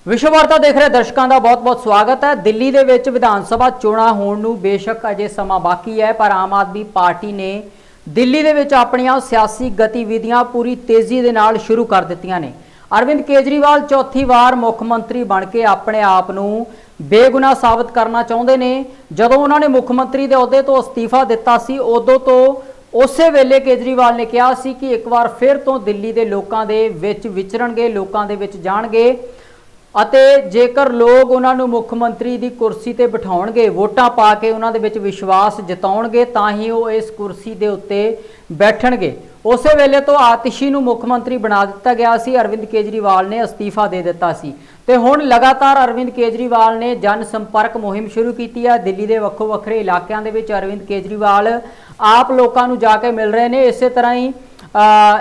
विश्व वार्ता देख रहे दर्शकों का बहुत बहुत स्वागत है। दिल्ली ਦੇ ਵਿੱਚ विधान सभा ਚੋਣਾਂ ਹੋਣ ਨੂੰ बेशक अजे समा बाकी है, पर आम आदमी पार्टी ने दिल्ली ਦੇ ਵਿੱਚ ਆਪਣੀਆਂ सियासी गतिविधियां पूरी तेजी ਦੇ ਨਾਲ शुरू कर ਦਿੱਤੀਆਂ ਨੇ। अरविंद केजरीवाल चौथी वार मुख मंत्री बन के अपने आप ਨੂੰ बेगुनाह साबित करना चाहते हैं। ਜਦੋਂ ਉਹਨਾਂ ने मुख मंत्री ਦੇ ਅਹੁਦੇ ਤੋਂ ਅਸਤੀਫਾ ਦਿੱਤਾ ਸੀ, ਉਦੋਂ ਤੋਂ ਉਸੇ ਵੇਲੇ केजरीवाल ने कहा ਸੀ कि एक बार फिर तो दिल्ली ਦੇ ਲੋਕਾਂ ਦੇ ਵਿੱਚ ਵਿਚਰਨਗੇ, ਲੋਕਾਂ ਦੇ ਵਿੱਚ ਜਾਣਗੇ ਅਤੇ जेकर लोग उन्होंने मुख मंत्री की कुर्सी ते बिठाउणगे, वोटां पा के उन्होंने विच विश्वास जताउणगे, तां ही वो इस कुर्सी के उत्ते बैठणगे। उस वेले तो आतिशी नूं मुख मंत्री बना दिता गया सी। अरविंद केजरीवाल ने अस्तीफा दे दिता सी ते हुण लगातार अरविंद केजरीवाल ने जन संपर्क मुहिम शुरू की है। दिल्ली के वक्खो वक्खरे इलाकों के विच अरविंद केजरीवाल आप लोगों नूं जाके मिल रहे हैं। इस तरह ही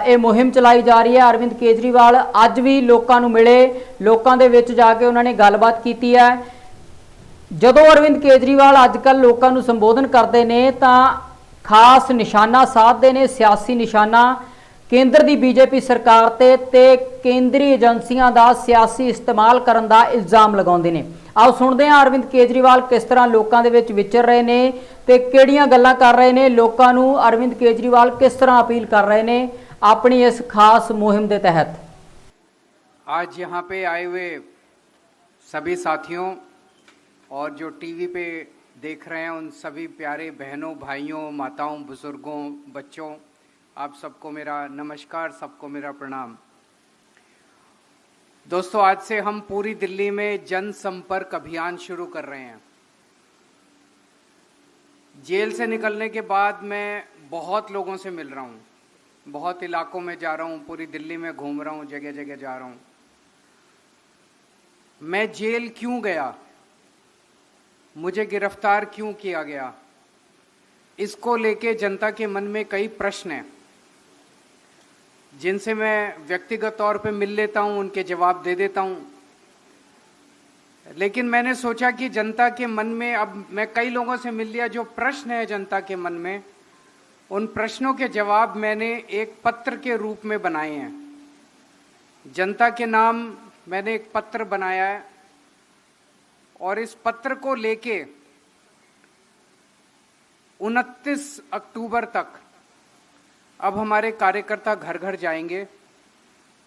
ये मुहिम चलाई जा रही है। अरविंद केजरीवाल अज भी लोगों को मिले, लोगों के विच जाके उन्होंने गलबात की है। जदों अरविंद केजरीवाल अजकल लोगों को संबोधन करते हैं तो खास निशाना साधते हैं, सियासी निशाना केंद्र की बीजेपी सरकार ते केंद्रीय एजेंसियों का सियासी इस्तेमाल करने का इल्जाम लगाते हैं। आओ सुनते हैं अरविंद केजरीवाल किस तरह लोगों के विच विचर रहे हैं ते किहड़ियां गल्लां कर रहे हैं। लोगों को अरविंद केजरीवाल किस तरह अपील कर रहे हैं अपनी इस खास मुहिम के तहत। आज यहाँ पे आए हुए सभी साथियों और जो टीवी पे देख रहे हैं उन सभी प्यारे बहनों, भाइयों, माताओं, बुजुर्गों, बच्चों, आप सबको मेरा नमस्कार, सबको मेरा प्रणाम। दोस्तों, आज से हम पूरी दिल्ली में जनसंपर्क अभियान शुरू कर रहे हैं। जेल से निकलने के बाद मैं बहुत लोगों से मिल रहा हूँ, बहुत इलाकों में जा रहा हूँ, पूरी दिल्ली में घूम रहा हूँ, जगह जगह जा रहा हूँ। मैं जेल क्यों गया, मुझे गिरफ्तार क्यों किया गया, इसको लेके जनता के मन में कई प्रश्न हैं जिनसे मैं व्यक्तिगत तौर पे मिल लेता हूं, उनके जवाब दे देता हूं। लेकिन मैंने सोचा कि जनता के मन में, अब मैं कई लोगों से मिल लिया, जो प्रश्न है जनता के मन में, उन प्रश्नों के जवाब मैंने एक पत्र के रूप में बनाए हैं। जनता के नाम मैंने एक पत्र बनाया है और इस पत्र को लेके 29 अक्टूबर तक अब हमारे कार्यकर्ता घर घर जाएंगे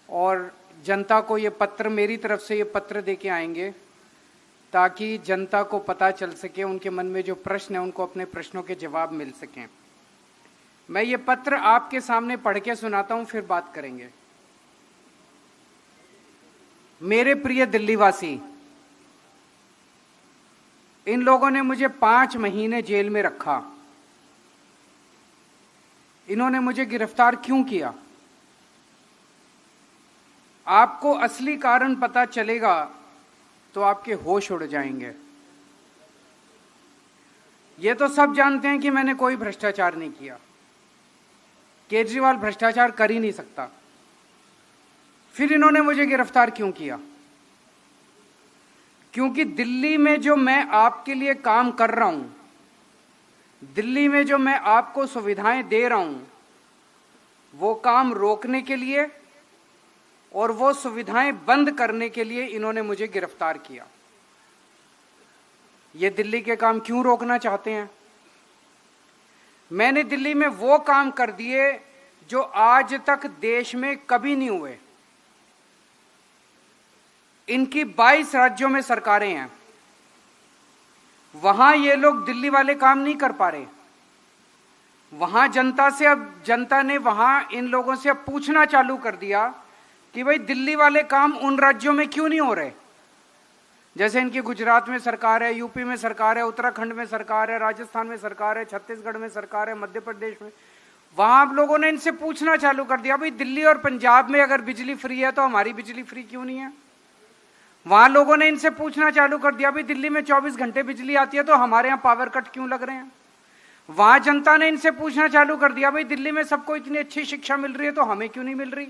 और जनता को ये पत्र, मेरी तरफ से ये पत्र देके आएंगे ताकि जनता को पता चल सके, उनके मन में जो प्रश्न है उनको अपने प्रश्नों के जवाब मिल सकें। मैं ये पत्र आपके सामने पढ़ के सुनाता हूं, फिर बात करेंगे। मेरे प्रिय दिल्लीवासी, इन लोगों ने मुझे 5 महीने जेल में रखा। इन्होंने मुझे गिरफ्तार क्यों किया? आपको असली कारण पता चलेगा तो आपके होश उड़ जाएंगे। ये तो सब जानते हैं कि मैंने कोई भ्रष्टाचार नहीं किया। केजरीवाल भ्रष्टाचार कर ही नहीं सकता। फिर इन्होंने मुझे गिरफ्तार क्यों किया? क्योंकि दिल्ली में जो मैं आपके लिए काम कर रहा हूं, दिल्ली में जो मैं आपको सुविधाएं दे रहा हूं, वो काम रोकने के लिए और वो सुविधाएं बंद करने के लिए इन्होंने मुझे गिरफ्तार किया। ये दिल्ली के काम क्यों रोकना चाहते हैं? मैंने दिल्ली में वो काम कर दिए जो आज तक देश में कभी नहीं हुए। इनकी 22 राज्यों में सरकारें हैं, वहां ये लोग दिल्ली वाले काम नहीं कर पा रहे। वहां जनता से, अब जनता ने वहां इन लोगों से अब पूछना चालू कर दिया कि भाई दिल्ली वाले काम उन राज्यों में क्यों नहीं हो रहे। जैसे इनकी गुजरात में सरकार है, यूपी में सरकार है, उत्तराखंड में सरकार है, राजस्थान में सरकार है, छत्तीसगढ़ में सरकार है, मध्य प्रदेश में। वहां आप लोगों ने इनसे पूछना चालू कर दिया, भाई दिल्ली और पंजाब में अगर बिजली फ्री है तो हमारी बिजली फ्री क्यों नहीं है। वहां लोगों ने इनसे पूछना चालू कर दिया, भाई दिल्ली में 24 घंटे बिजली आती है तो हमारे यहां पावर कट क्यों लग रहे हैं। वहां जनता ने इनसे पूछना चालू कर दिया, भाई दिल्ली में सबको इतनी अच्छी शिक्षा मिल रही है तो हमें क्यों नहीं मिल रही।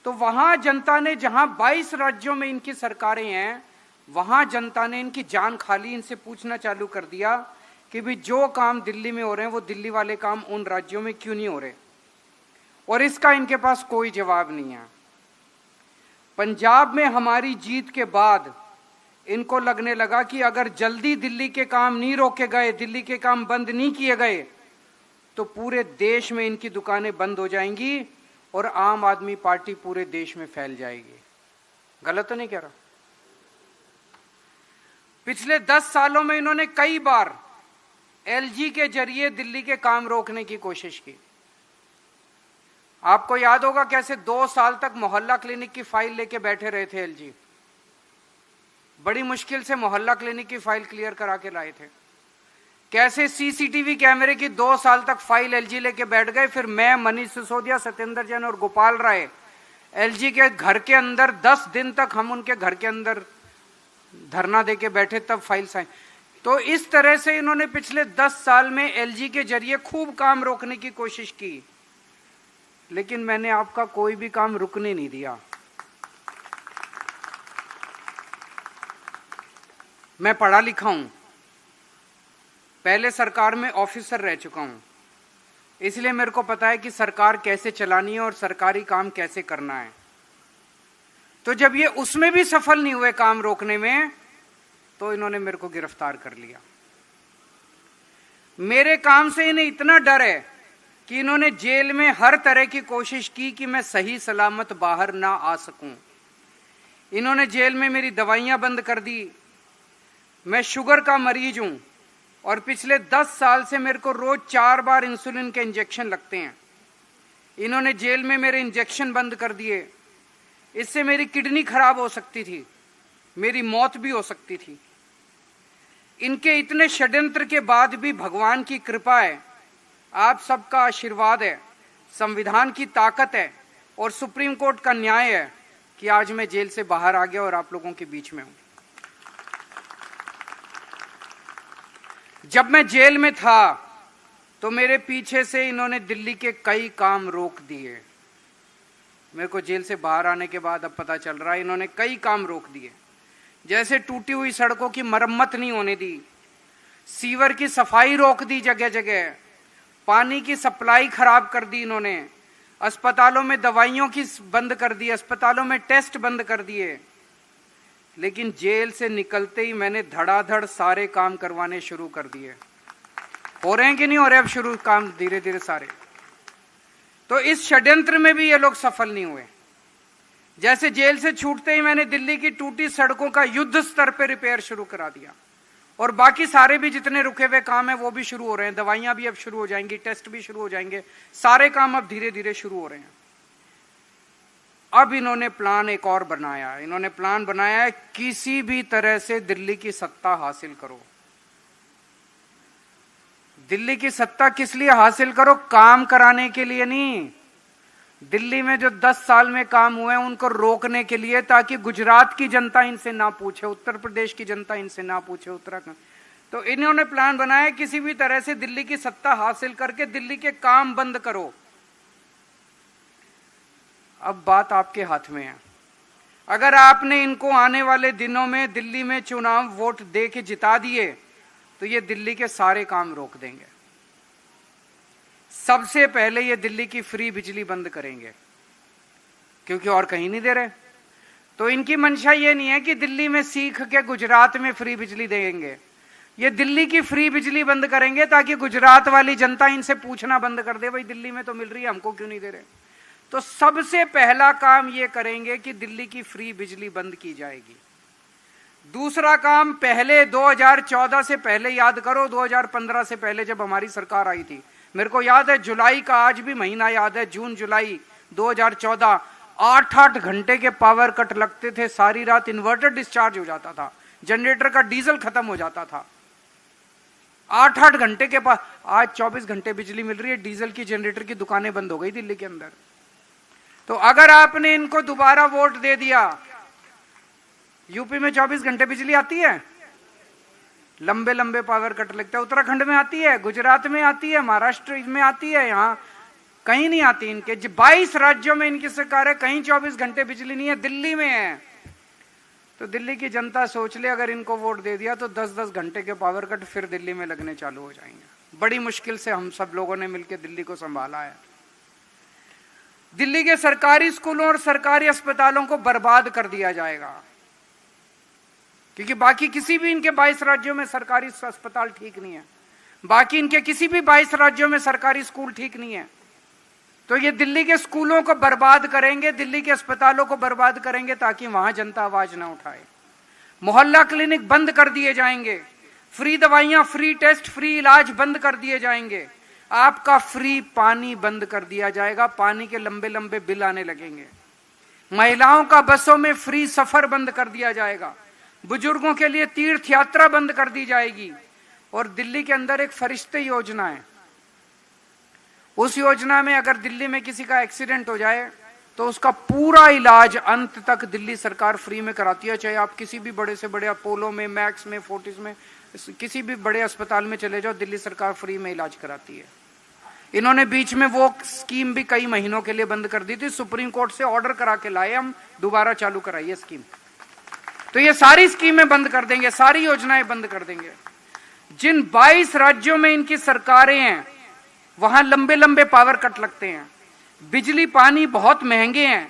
तो वहां जनता ने, जहां 22 राज्यों में इनकी सरकारें हैं, वहां जनता ने इनकी जान खा ली। इनसे पूछना चालू कर दिया कि भाई जो काम दिल्ली में हो रहे हैं वो दिल्ली वाले काम उन राज्यों में क्यों नहीं हो रहे। और इसका इनके पास कोई जवाब नहीं है। पंजाब में हमारी जीत के बाद इनको लगने लगा कि अगर जल्दी दिल्ली के काम नहीं रोके गए, दिल्ली के काम बंद नहीं किए गए, तो पूरे देश में इनकी दुकानें बंद हो जाएंगी और आम आदमी पार्टी पूरे देश में फैल जाएगी। गलत तो नहीं कह रहा? पिछले 10 सालों में इन्होंने कई बार एलजी के जरिए दिल्ली के काम रोकने की कोशिश की। आपको याद होगा कैसे 2 साल तक मोहल्ला क्लिनिक की फाइल लेके बैठे रहे थे एलजी। बड़ी मुश्किल से मोहल्ला क्लिनिक की फाइल क्लियर करा के लाए थे। कैसे सीसीटीवी कैमरे की 2 साल तक फाइल एलजी लेके बैठ गए। फिर मैं, मनीष सिसोदिया, सत्येंद्र जैन और गोपाल राय एलजी के घर के अंदर 10 दिन तक हम उनके घर के अंदर धरना देके बैठे, तब फाइल साइन। तो इस तरह से इन्होंने पिछले 10 साल में एलजी के जरिए खूब काम रोकने की कोशिश की, लेकिन मैंने आपका कोई भी काम रुकने नहीं दिया। मैं पढ़ा लिखा हूं, पहले सरकार में ऑफिसर रह चुका हूं, इसलिए मेरे को पता है कि सरकार कैसे चलानी है और सरकारी काम कैसे करना है। तो जब ये उसमें भी सफल नहीं हुए काम रोकने में, तो इन्होंने मेरे को गिरफ्तार कर लिया। मेरे काम से इन्हें इतना डर है कि इन्होंने जेल में हर तरह की कोशिश की कि मैं सही सलामत बाहर ना आ सकूं। इन्होंने जेल में मेरी दवाइयां बंद कर दी। मैं शुगर का मरीज हूं और पिछले 10 साल से मेरे को रोज 4 बार इंसुलिन के इंजेक्शन लगते हैं। इन्होंने जेल में मेरे इंजेक्शन बंद कर दिए। इससे मेरी किडनी खराब हो सकती थी, मेरी मौत भी हो सकती थी। इनके इतने षड्यंत्र के बाद भी भगवान की कृपा है, आप सबका आशीर्वाद है, संविधान की ताकत है और सुप्रीम कोर्ट का न्याय है कि आज मैं जेल से बाहर आ गया और आप लोगों के बीच में हूं। जब मैं जेल में था तो मेरे पीछे से इन्होंने दिल्ली के कई काम रोक दिए। मेरे को जेल से बाहर आने के बाद अब पता चल रहा है इन्होंने कई काम रोक दिए। जैसे टूटी हुई सड़कों की मरम्मत नहीं होने दी, सीवर की सफाई रोक दी जगह जगह, पानी की सप्लाई खराब कर दी इन्होंने, अस्पतालों में दवाइयों की बंद कर दी, अस्पतालों में टेस्ट बंद कर दिए। लेकिन जेल से निकलते ही मैंने धड़ाधड़ सारे काम करवाने शुरू कर दिए। हो रहे हैं कि नहीं हो रहे अब शुरू काम धीरे धीरे सारे? तो इस षड्यंत्र में भी ये लोग सफल नहीं हुए। जैसे जेल से छूटते ही मैंने दिल्ली की टूटी सड़कों का युद्ध स्तर पर रिपेयर शुरू करा दिया और बाकी सारे भी जितने रुके हुए काम है वो भी शुरू हो रहे हैं। दवाइयां भी अब शुरू हो जाएंगी, टेस्ट भी शुरू हो जाएंगे, सारे काम अब धीरे धीरे शुरू हो रहे हैं। अब इन्होंने प्लान एक और बनाया। इन्होंने प्लान बनाया है किसी भी तरह से दिल्ली की सत्ता हासिल करो। दिल्ली की सत्ता किस लिए हासिल करो? काम कराने के लिए नहीं। दिल्ली में जो 10 साल में काम हुए हैं उनको रोकने के लिए, ताकि गुजरात की जनता इनसे ना पूछे, उत्तर प्रदेश की जनता इनसे ना पूछे, उत्तराखंड। तो इन्होंने प्लान बनाया किसी भी तरह से दिल्ली की सत्ता हासिल करके दिल्ली के काम बंद करो। अब बात आपके हाथ में है। अगर आपने इनको आने वाले दिनों में दिल्ली में चुनाव वोट दे के जिता दिए तो ये दिल्ली के सारे काम रोक देंगे। सबसे पहले ये दिल्ली की फ्री बिजली बंद करेंगे, क्योंकि और कहीं नहीं दे रहे। तो इनकी मंशा ये नहीं है कि दिल्ली में सीख के गुजरात में फ्री बिजली देंगे। ये दिल्ली की फ्री बिजली बंद करेंगे ताकि गुजरात वाली जनता इनसे पूछना बंद कर दे, भाई दिल्ली में तो मिल रही है, हमको क्यों नहीं दे रहे। तो सबसे पहला काम ये करेंगे कि दिल्ली की फ्री बिजली बंद की जाएगी। दूसरा काम, पहले 2014 से पहले याद करो, 2015 से पहले जब हमारी सरकार आई थी, मेरे को याद है जुलाई का आज भी महीना याद है, जून जुलाई 2014, 8-8 घंटे के पावर कट लगते थे। सारी रात इन्वर्टर डिस्चार्ज हो जाता था, जनरेटर का डीजल खत्म हो जाता था। 8-8 घंटे के बाद आज 24 घंटे बिजली मिल रही है। डीजल की जनरेटर की दुकानें बंद हो गई दिल्ली के अंदर। तो अगर आपने इनको दोबारा वोट दे दिया, यूपी में 24 घंटे बिजली आती है, लंबे लंबे पावर कट लगता है। उत्तराखंड में आती है, गुजरात में आती है, महाराष्ट्र में आती है, यहाँ कहीं नहीं आती। इनके 22 राज्यों में इनकी सरकार है, कहीं 24 घंटे बिजली नहीं है, दिल्ली में है। तो दिल्ली की जनता सोच ले, अगर इनको वोट दे दिया तो 10-10 घंटे के पावर कट फिर दिल्ली में लगने चालू हो जाएंगे। बड़ी मुश्किल से हम सब लोगों ने मिलकर दिल्ली को संभाला है। दिल्ली के सरकारी स्कूलों और सरकारी अस्पतालों को बर्बाद कर दिया जाएगा, क्योंकि बाकी किसी भी इनके 22 राज्यों में सरकारी अस्पताल ठीक नहीं है, बाकी इनके किसी भी 22 राज्यों में सरकारी स्कूल ठीक नहीं है। तो ये दिल्ली के स्कूलों को बर्बाद करेंगे, दिल्ली के अस्पतालों को बर्बाद करेंगे ताकि वहां जनता आवाज ना उठाए। मोहल्ला क्लिनिक बंद कर दिए जाएंगे, फ्री दवाइयां, फ्री टेस्ट, फ्री इलाज बंद कर दिए जाएंगे, आपका फ्री पानी बंद कर दिया जाएगा, पानी के लंबे लंबे बिल आने लगेंगे। महिलाओं का बसों में फ्री सफर बंद कर दिया जाएगा, बुजुर्गों के लिए तीर्थ यात्रा बंद कर दी जाएगी। और दिल्ली के अंदर एक फरिश्ते योजना है, उस योजना में अगर दिल्ली में किसी का एक्सीडेंट हो जाए तो उसका पूरा इलाज अंत तक दिल्ली सरकार फ्री में कराती है। चाहे आप किसी भी बड़े से बड़े अपोलो में, मैक्स में, फोर्टिस में, किसी भी बड़े अस्पताल में चले जाओ, दिल्ली सरकार फ्री में इलाज कराती है। इन्होंने बीच में वो स्कीम भी कई महीनों के लिए बंद कर दी थी, सुप्रीम कोर्ट से ऑर्डर करा के लाए, हम दोबारा चालू कराइए स्कीम। तो ये सारी स्कीमें बंद कर देंगे, सारी योजनाएं बंद कर देंगे। जिन 22 राज्यों में इनकी सरकारें हैं वहां लंबे लंबे पावर कट लगते हैं, बिजली पानी बहुत महंगे हैं,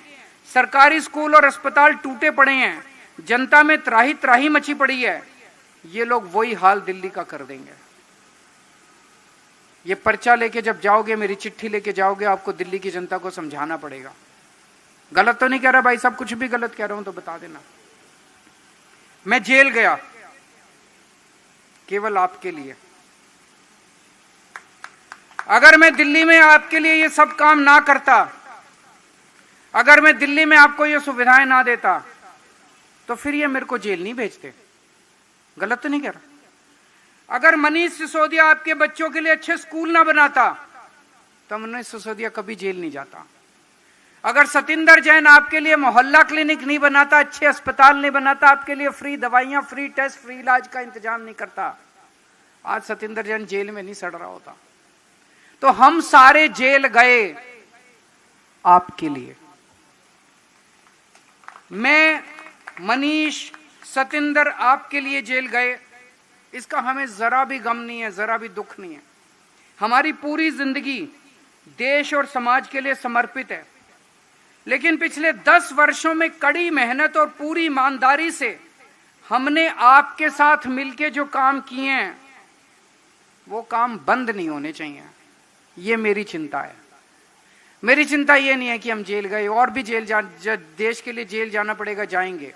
सरकारी स्कूल और अस्पताल टूटे पड़े हैं, जनता में त्राही त्राही मची पड़ी है। ये लोग वही हाल दिल्ली का कर देंगे। ये पर्चा लेके जब जाओगे, मेरी चिट्ठी लेके जाओगे, आपको दिल्ली की जनता को समझाना पड़ेगा। गलत तो नहीं कह रहा भाई साहब, कुछ भी गलत कह रहा हूं तो बता देना। मैं जेल गया केवल आपके लिए। अगर मैं दिल्ली में आपके लिए ये सब काम ना करता, अगर मैं दिल्ली में आपको ये सुविधाएं ना देता, तो फिर ये मेरे को जेल नहीं भेजते। गलत तो नहीं कह रहा। अगर मनीष सिसोदिया आपके बच्चों के लिए अच्छे स्कूल ना बनाता, तो मनीष सिसोदिया कभी जेल नहीं जाता। अगर सतिंदर जैन आपके लिए मोहल्ला क्लिनिक नहीं बनाता, अच्छे अस्पताल नहीं बनाता, आपके लिए फ्री दवाइयां, फ्री टेस्ट, फ्री इलाज का इंतजाम नहीं करता, आज सतिंदर जैन जेल में नहीं सड़ रहा होता। तो हम सारे जेल गए आपके लिए। मैं, मनीष, सतिंदर आपके लिए जेल गए, इसका हमें जरा भी गम नहीं है, जरा भी दुख नहीं है। हमारी पूरी जिंदगी देश और समाज के लिए समर्पित है, लेकिन पिछले 10 वर्षों में कड़ी मेहनत और पूरी ईमानदारी से हमने आपके साथ मिलके जो काम किए हैं, वो काम बंद नहीं होने चाहिए। ये मेरी चिंता है। मेरी चिंता ये नहीं है कि हम जेल गए, और भी देश के लिए जेल जाना पड़ेगा, जाएंगे।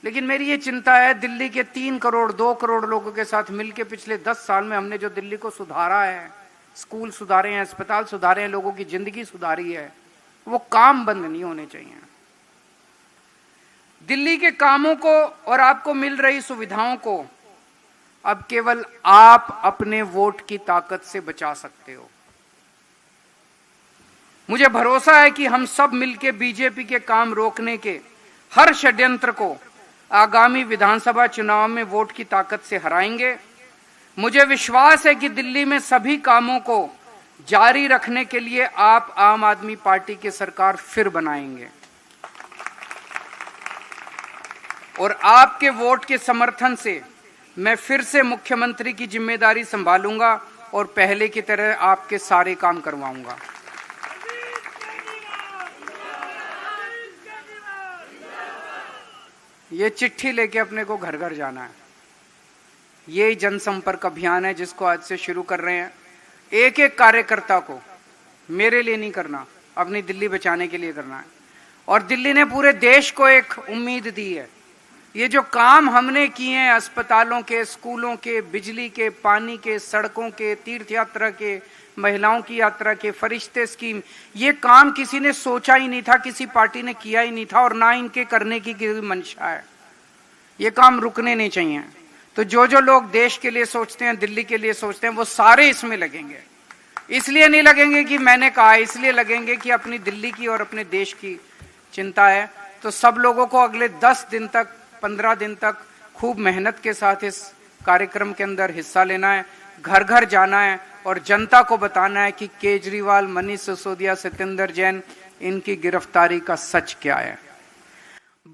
लेकिन मेरी ये चिंता है, दिल्ली के 3 करोड़ 2 करोड़ लोगों के साथ मिलके पिछले 10 साल में हमने जो दिल्ली को सुधारा है, स्कूल सुधारे हैं, अस्पताल सुधारे हैं, लोगों की जिंदगी सुधारी है, वो काम बंद नहीं होने चाहिए। दिल्ली के कामों को और आपको मिल रही सुविधाओं को अब केवल आप अपने वोट की ताकत से बचा सकते हो। मुझे भरोसा है कि हम सब मिलके बीजेपी के काम रोकने के हर षड्यंत्र को आगामी विधानसभा चुनाव में वोट की ताकत से हराएंगे। मुझे विश्वास है कि दिल्ली में सभी कामों को जारी रखने के लिए आप आम आदमी पार्टी की सरकार फिर बनाएंगे, और आपके वोट के समर्थन से मैं फिर से मुख्यमंत्री की जिम्मेदारी संभालूंगा और पहले की तरह आपके सारे काम करवाऊंगा। ये चिट्ठी लेके अपने को घर घर जाना है। ये जनसंपर्क अभियान है जिसको आज से शुरू कर रहे हैं। एक एक कार्यकर्ता को मेरे लिए नहीं करना, अपनी दिल्ली बचाने के लिए करना है। और दिल्ली ने पूरे देश को एक उम्मीद दी है। ये जो काम हमने किए हैं, अस्पतालों के, स्कूलों के, बिजली के, पानी के, सड़कों के, तीर्थ यात्रा के, महिलाओं की यात्रा के, फरिश्ते स्कीम, ये काम किसी ने सोचा ही नहीं था, किसी पार्टी ने किया ही नहीं था, और ना इनके करने की कोई मंशा है। ये काम रुकने नहीं चाहिए। तो जो जो लोग देश के लिए सोचते हैं, दिल्ली के लिए सोचते हैं, वो सारे इसमें लगेंगे। इसलिए नहीं लगेंगे कि मैंने कहा, इसलिए लगेंगे कि अपनी दिल्ली की और अपने देश की चिंता है। तो सब लोगों को अगले 10 दिन तक, 15 दिन तक खूब मेहनत के साथ इस कार्यक्रम के अंदर हिस्सा लेना है, घर घर जाना है और जनता को बताना है कि केजरीवाल, मनीष सिसोदिया, सतिंदर जैन, इनकी गिरफ्तारी का सच क्या है।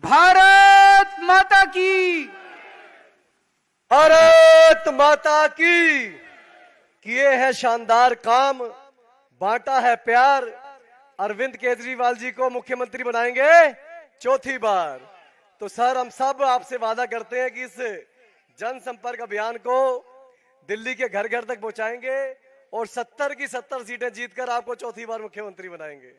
भारत माता की, भारत माता की। किए हैं शानदार काम, बांटा है प्यार, अरविंद केजरीवाल जी को मुख्यमंत्री बनाएंगे चौथी बार। तो सर, हम सब आपसे वादा करते हैं कि इस जनसंपर्क अभियान को दिल्ली के घर घर तक पहुंचाएंगे और 70 की 70 सीटें जीतकर आपको चौथी बार मुख्यमंत्री बनाएंगे।